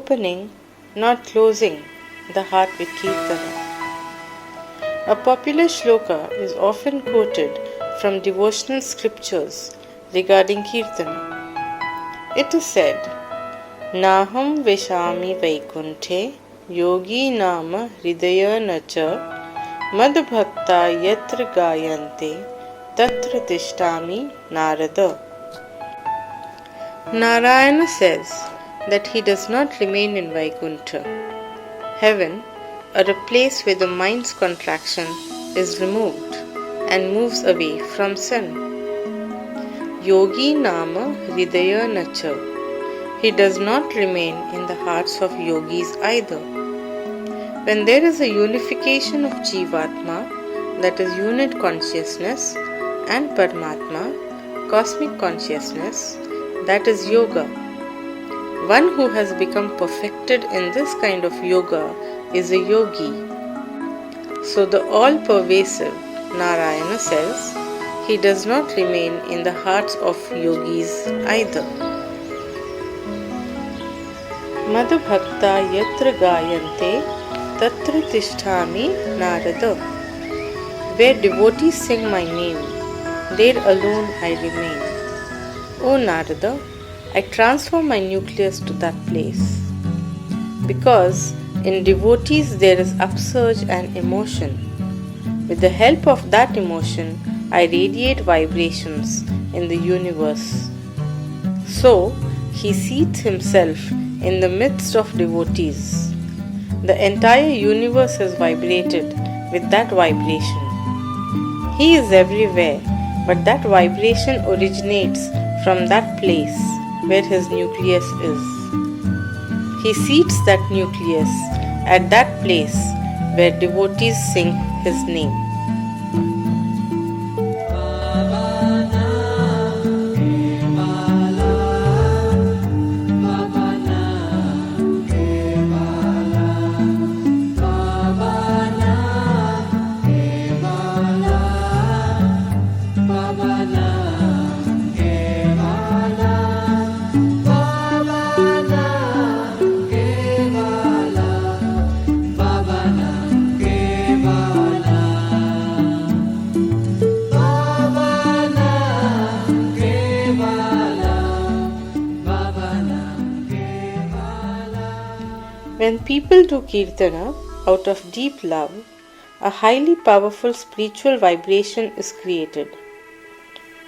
opening, not closing, the heart with Kirtana. A popular shloka is often quoted from devotional scriptures regarding Kirtana. It is said, Naham Vishami Vaikunthe Yogi Nama Hridaya Nacha Madbhakta Yatra Gayante Tatra Tishtami Narada. Narayana says that he does not remain in Vaikuntha, heaven, or a place where the mind's contraction is removed and moves away from sin. Yogi Nama Hridaya Nacha. He does not remain in the hearts of yogis either. When there is a unification of Jivatma, that is unit consciousness, and Paramatma, cosmic consciousness, that is yoga. One who has become perfected in this kind of yoga is a yogi. So the all-pervasive Narayana says, he does not remain in the hearts of yogis either. Madhbhakta yatra gayante Tatra Tishtami Narada. Where devotees sing my name, there alone I remain. O Narada, I transfer my nucleus to that place. Because in devotees there is upsurge and emotion. With the help of that emotion, I radiate vibrations in the universe. So, he seats himself in the midst of devotees. The entire universe has vibrated with that vibration. He is everywhere, but that vibration originates from that place where his nucleus is. He seats that nucleus at that place where devotees sing his name. When people do Kirtana out of deep love, a highly powerful spiritual vibration is created.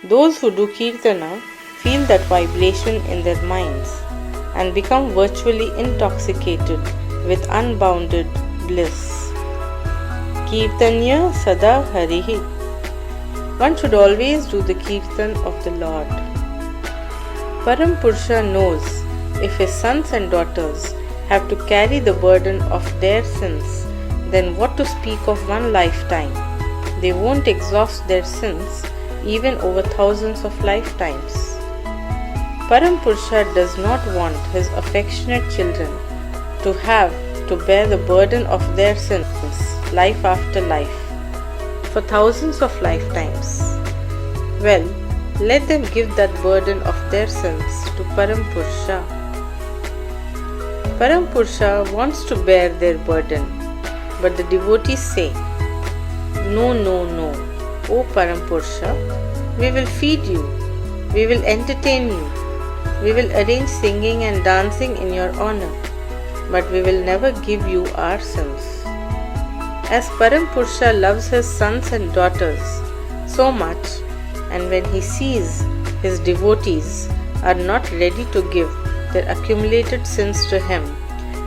Those who do Kirtana feel that vibration in their minds and become virtually intoxicated with unbounded bliss. Kirtanya Sada Harihi. One should always do the Kirtan of the Lord. Param Purusha knows if his sons and daughters have to carry the burden of their sins, then what to speak of one lifetime? They won't exhaust their sins even over thousands of lifetimes. Param Purusha does not want his affectionate children to have to bear the burden of their sins life after life for thousands of lifetimes. Well, let them give that burden of their sins to Param Purusha. Param Purusha wants to bear their burden, but the devotees say, No, no, no, O Param Purusha, we will feed you, we will entertain you, we will arrange singing and dancing in your honor, but we will never give you our sins. As Param Purusha loves his sons and daughters so much, and when he sees his devotees are not ready to give their accumulated sins to him,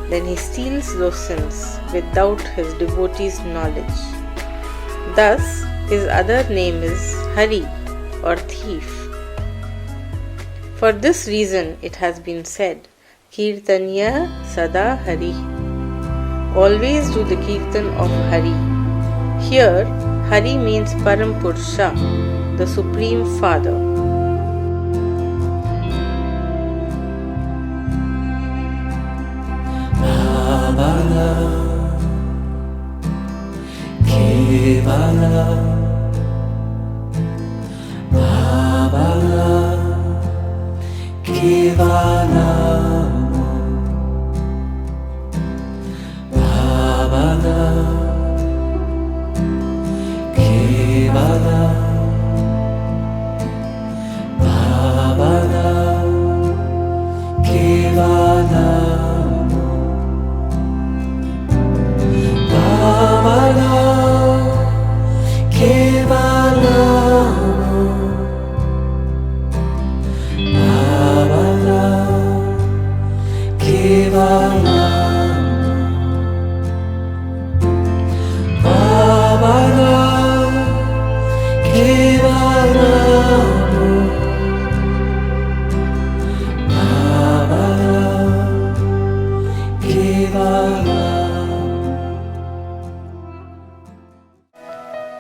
then he steals those sins without his devotees' knowledge. Thus, his other name is Hari or thief. For this reason, it has been said, Kirtanya Sada Hari. Always do the Kirtan of Hari. Here, Hari means Param Purusha, the Supreme Father. Kevala, Kevala,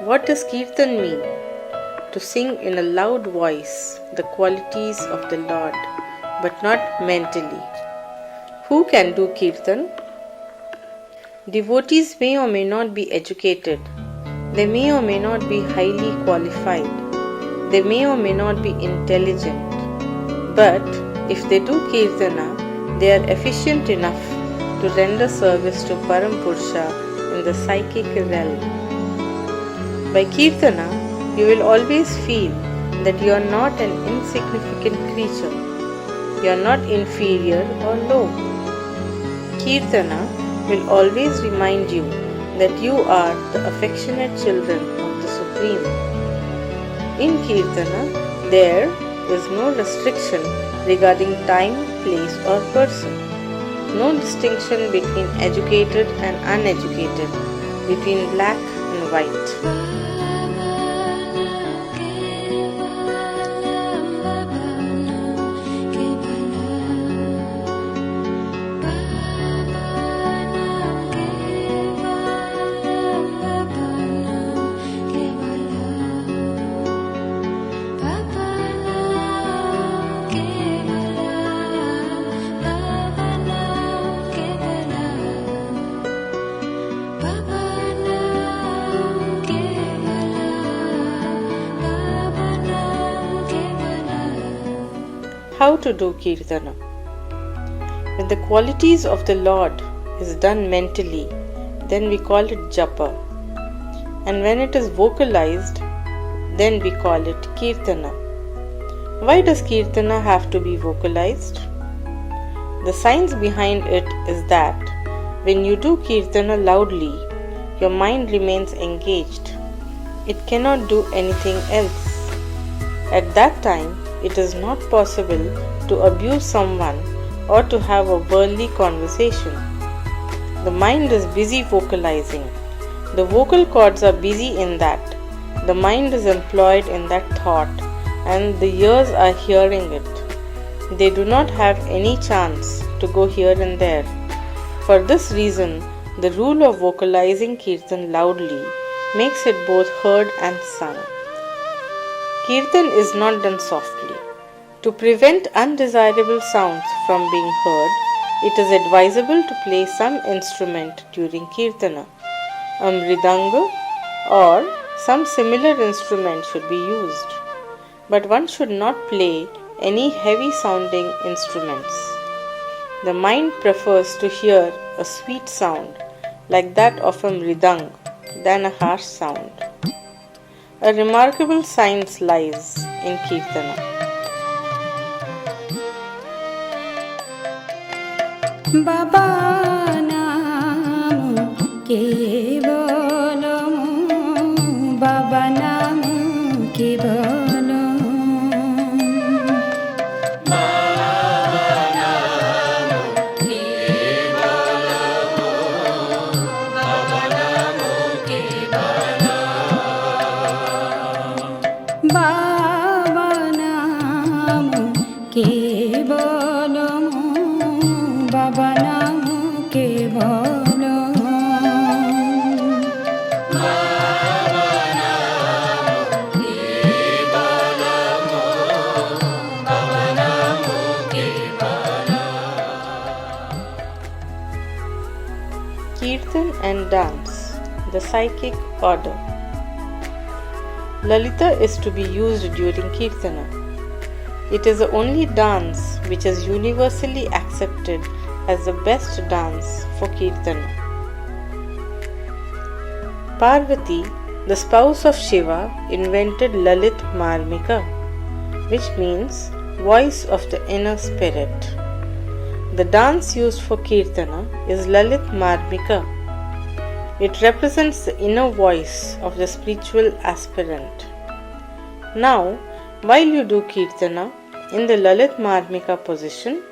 What does Kirtan mean? To sing in a loud voice the qualities of the Lord, but not mentally. Who can do Kirtan? Devotees may or may not be educated. They may or may not be highly qualified. They may or may not be intelligent. But if they do Kirtana, they are efficient enough to render service to Param Purusha in the psychic realm. By Kirtana, you will always feel that you are not an insignificant creature. You are not inferior or low. Kirtana will always remind you that you are the affectionate children of the Supreme. In Kirtana, there is no restriction regarding time, place or person. No distinction between educated and uneducated, between black and white. How to do Kirtana? When the qualities of the Lord is done mentally, then we call it Japa. And when it is vocalized, then we call it Kirtana. Why does Kirtana have to be vocalized? The science behind it is that when you do Kirtana loudly, your mind remains engaged. It cannot do anything else. At that time, it is not possible to abuse someone or to have a worldly conversation. The mind is busy vocalizing. The vocal cords are busy in that. The mind is employed in that thought and the ears are hearing it. They do not have any chance to go here and there. For this reason, the rule of vocalizing Kirtan loudly makes it both heard and sung. Kirtan is not done softly. To prevent undesirable sounds from being heard, it is advisable to play some instrument during Kirtana. A mridanga or some similar instrument should be used. But one should not play any heavy sounding instruments. The mind prefers to hear a sweet sound like that of a mridang than a harsh sound. A remarkable science lies in Kirtana. बाबा नाम केवल बाबा नाम केवल बाबा नाम केवल बाबा नाम केवल Kirtan and dance, the psychic order. Lalita is to be used during Kirtana. It is the only dance which is universally accepted as the best dance for Kirtana. Parvati, the spouse of Shiva, invented Lalit Marmika, which means voice of the inner spirit. The dance used for Kirtana is Lalit Marmika. It represents the inner voice of the spiritual aspirant. Now, while you do Kirtana in the Lalit Marmika position,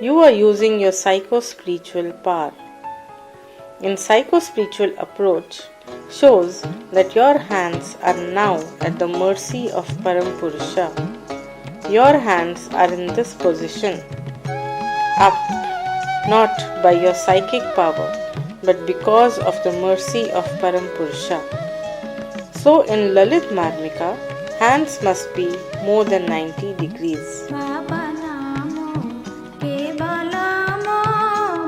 you are using your psycho-spiritual power. In psycho-spiritual approach shows that your hands are now at the mercy of Param Purusha. Your hands are in this position, up, not by your psychic power, but because of the mercy of Param Purusha. So in Lalit Marmika, hands must be more than 90 degrees. Baba Namo Kevalam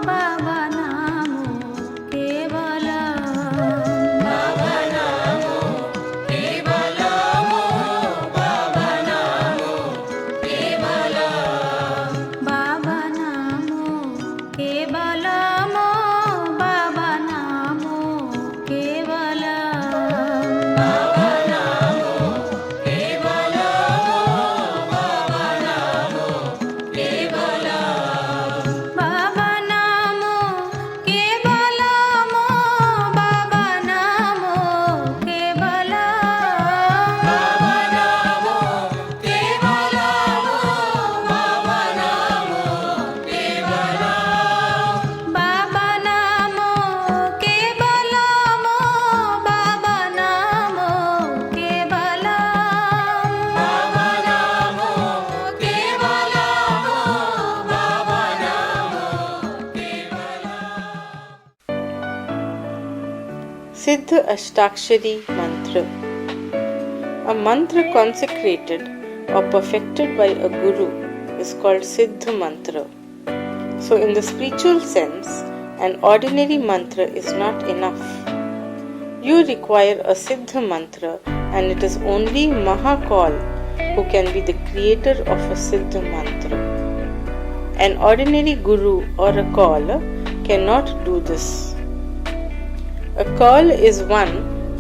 Baba Namo Kevalam Baba Namo Kevalam Baba Namo Kevalam Baba Namo Kevalam Baba Namo Kevalam Baba Namo Baba Namo Kevalam Baba Namo Kevalam Baba Namo Kevalam Baba Namo Kevalam Baba Namo Kevalam Baba Namo Kevalam Baba Namo Kevalam Baba Siddha Ashtakshari Mantra. A mantra consecrated or perfected by a guru is called Siddha Mantra. So in the spiritual sense, an ordinary mantra is not enough. You require a Siddha Mantra, and it is only Mahakal who can be the creator of a Siddha Mantra. An ordinary guru or a caller cannot do this. A call is one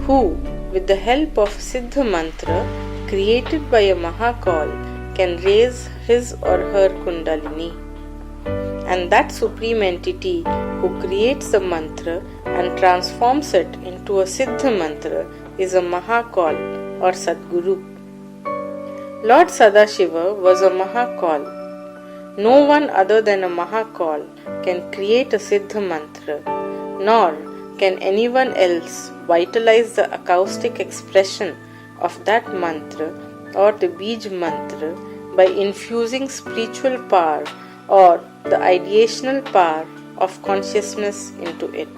who, with the help of Siddha Mantra created by a Mahakal, can raise his or her Kundalini. And that supreme entity who creates the mantra and transforms it into a Siddha Mantra is a Mahakal or Sadguru. Lord Sadashiva was a Mahakal. No one other than a Mahakal can create a Siddha Mantra, nor can anyone else vitalize the acoustic expression of that mantra or the Bij Mantra by infusing spiritual power or the ideational power of consciousness into it.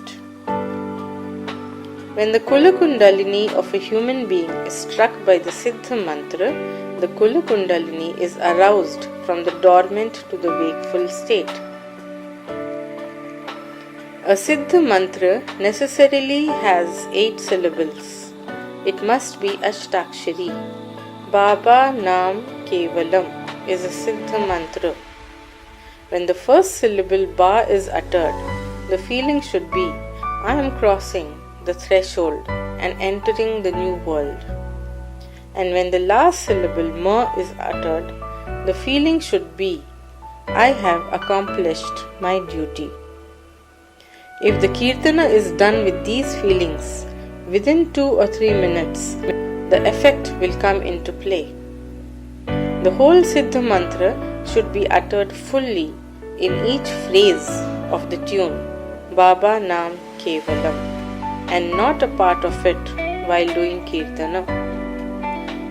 When the Kula Kundalini of a human being is struck by the Siddha Mantra, the Kula Kundalini is aroused from the dormant to the wakeful state. A Siddha Mantra necessarily has 8 syllables. It must be Ashtakshari. Baba Nam Kevalam is a Siddha Mantra. When the first syllable Ba is uttered, the feeling should be, I am crossing the threshold and entering the new world. And when the last syllable Ma is uttered, the feeling should be, I have accomplished my duty. If the Kirtana is done with these feelings, within 2 or 3 minutes, the effect will come into play. The whole Siddha Mantra should be uttered fully in each phrase of the tune, Baba Nam Kevalam, and not a part of it while doing Kirtana.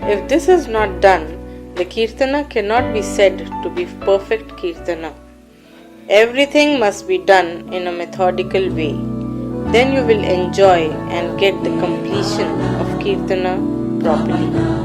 If this is not done, the Kirtana cannot be said to be perfect Kirtana. Everything must be done in a methodical way. Then you will enjoy and get the completion of Kirtana properly.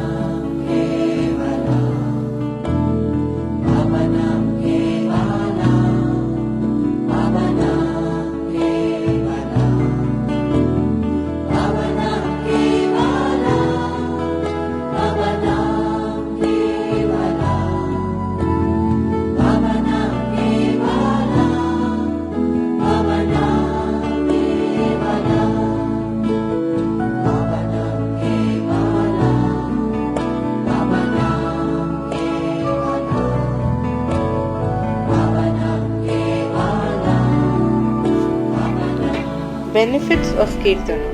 Benefits of Kirtana.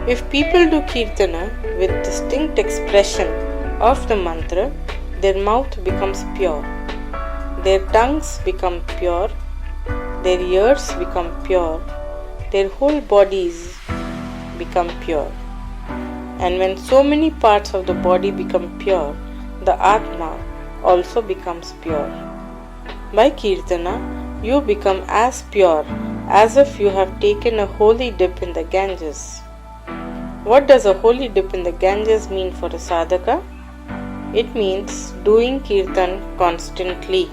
If people do Kirtana with distinct expression of the mantra, their mouth becomes pure, their tongues become pure, their ears become pure, their whole bodies become pure. And when so many parts of the body become pure, the Atma also becomes pure. By Kirtana, you become as pure as if you have taken a holy dip in the Ganges. What does a holy dip in the Ganges mean for a sadhaka? It means doing kirtan constantly.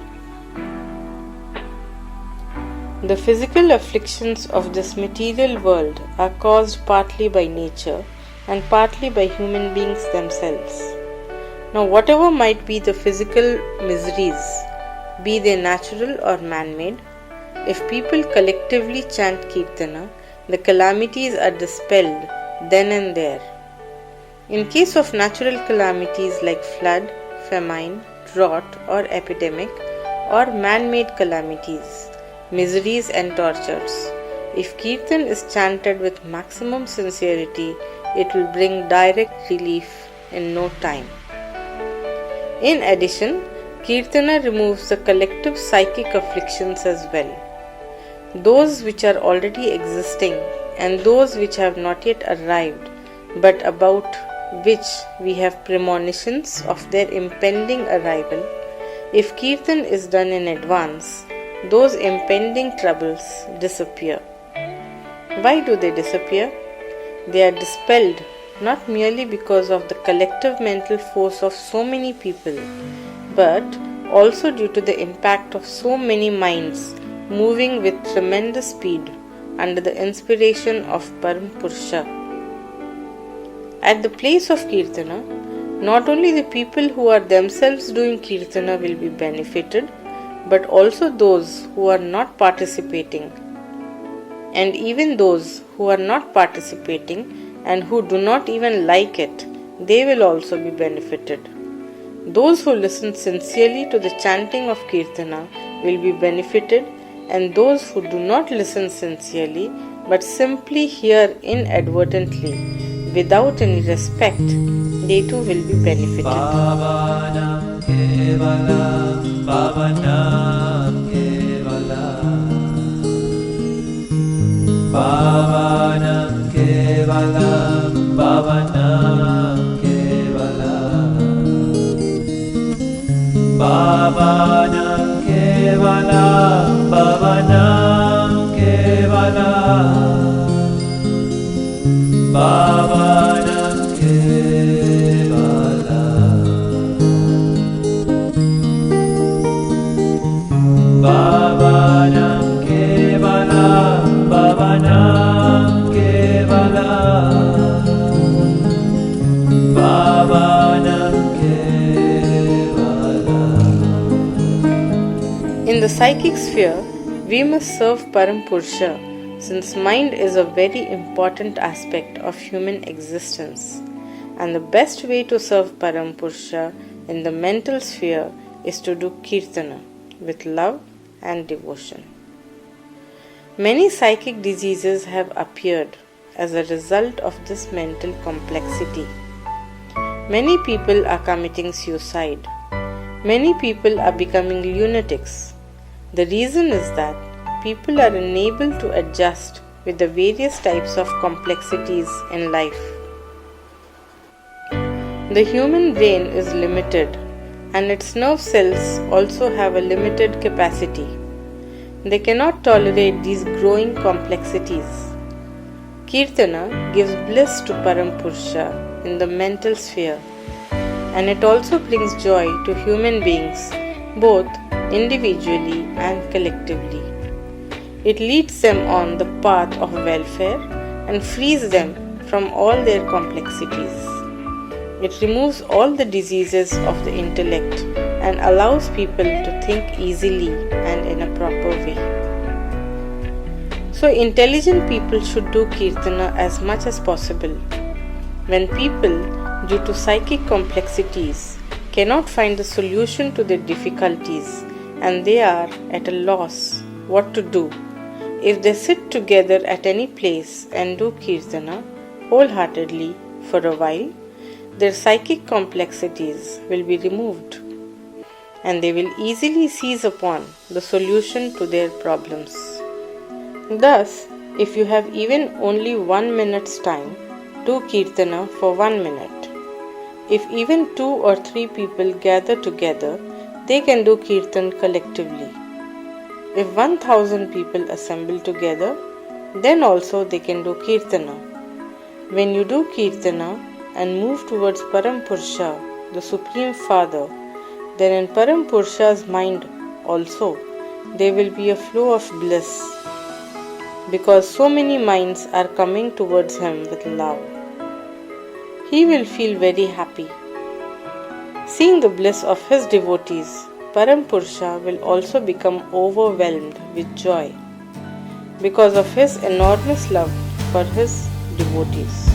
The physical afflictions of this material world are caused partly by nature and partly by human beings themselves. Now, whatever might be the physical miseries, be they natural or man-made, if people collectively chant Kirtana, the calamities are dispelled then and there. In case of natural calamities like flood, famine, drought or epidemic, or man-made calamities, miseries and tortures, if Kirtan is chanted with maximum sincerity, it will bring direct relief in no time. In addition, Kirtana removes the collective psychic afflictions as well, those which are already existing and those which have not yet arrived, but about which we have premonitions of their impending arrival. If Kirtan is done in advance, those impending troubles disappear. Why do they disappear? They are dispelled not merely because of the collective mental force of so many people, but also due to the impact of so many minds moving with tremendous speed under the inspiration of Param Purusha. At the place of Kirtana, not only the people who are themselves doing Kirtana will be benefited, but also those who are not participating. And even those who are not participating and who do not even like it, they will also be benefited. Those who listen sincerely to the chanting of Kirtana will be benefited, and those who do not listen sincerely but simply hear inadvertently without any respect, they too will be benefited. Pavanam Kevala, Pavanam Kevala, Pavanam Kevala, Pavanam Kevala, Pavanam Kevala, Pavanam Kevala, Pavanam Kevala, Pavanam Kevala, Pavanam Kevala, Pavanam Kevala. In the psychic sphere, we must serve Param Purusha, since mind is a very important aspect of human existence, and the best way to serve Param Purusha in the mental sphere is to do Kirtana with love and devotion. Many psychic diseases have appeared as a result of this mental complexity. Many people are committing suicide. Many people are becoming lunatics. The reason is that people are unable to adjust with the various types of complexities in life. The human brain is limited, and its nerve cells also have a limited capacity. They cannot tolerate these growing complexities. Kirtana gives bliss to Param Purusha in the mental sphere, and it also brings joy to human beings, both individually and collectively. It leads them on the path of welfare and frees them from all their complexities. It removes all the diseases of the intellect and allows people to think easily and in a proper way. So, intelligent people should do Kirtana as much as possible. When people, due to psychic complexities, cannot find the solution to their difficulties and they are at a loss what to do, if they sit together at any place and do Kirtana wholeheartedly for a while, their psychic complexities will be removed and they will easily seize upon the solution to their problems. Thus, if you have even only 1 minute's time, do Kirtana for 1 minute. If even 2 or 3 people gather together, they can do Kirtan collectively. If 1,000 people assemble together, then also they can do Kirtana. When you do Kirtana and move towards Param Purusha, the Supreme Father, then in Param Purusha's mind also there will be a flow of bliss, because so many minds are coming towards him with love. He will feel very happy. Seeing the bliss of his devotees, Param Purusha will also become overwhelmed with joy because of his enormous love for his devotees.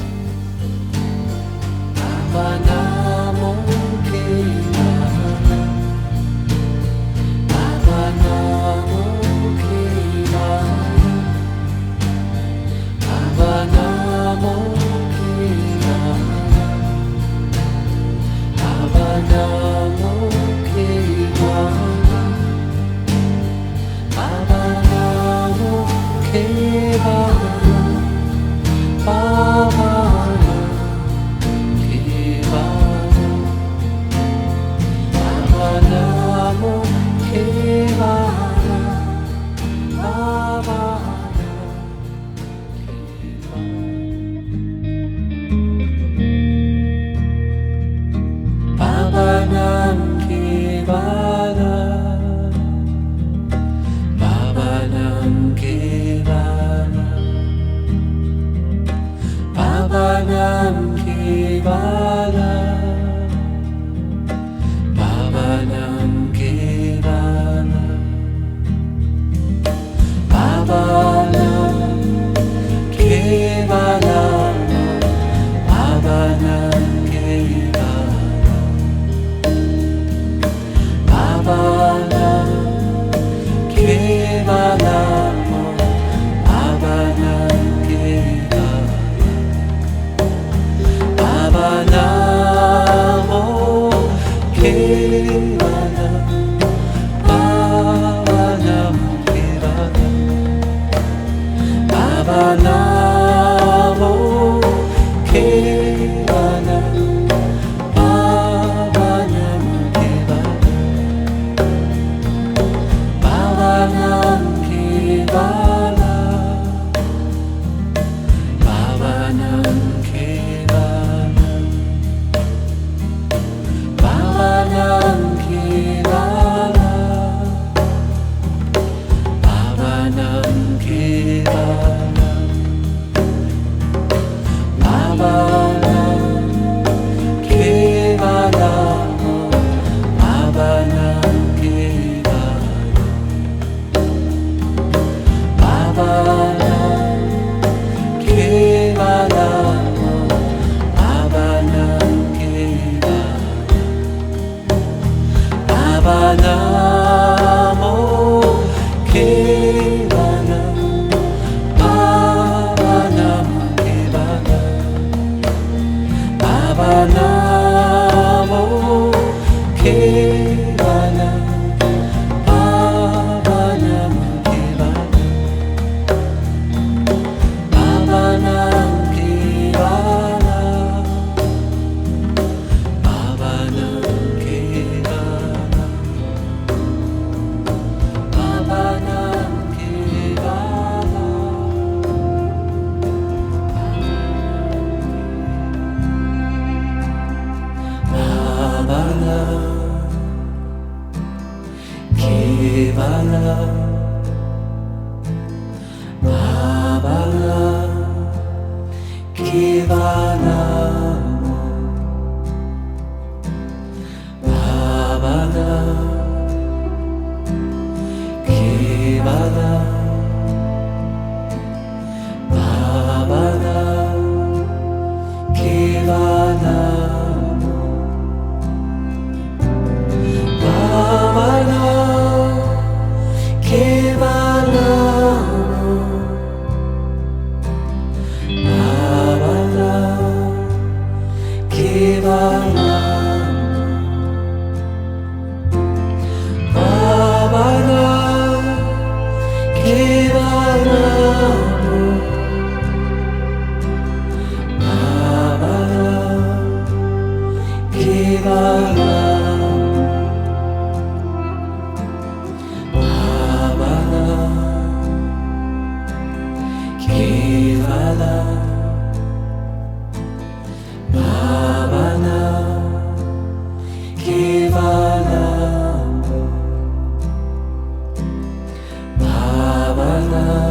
Bala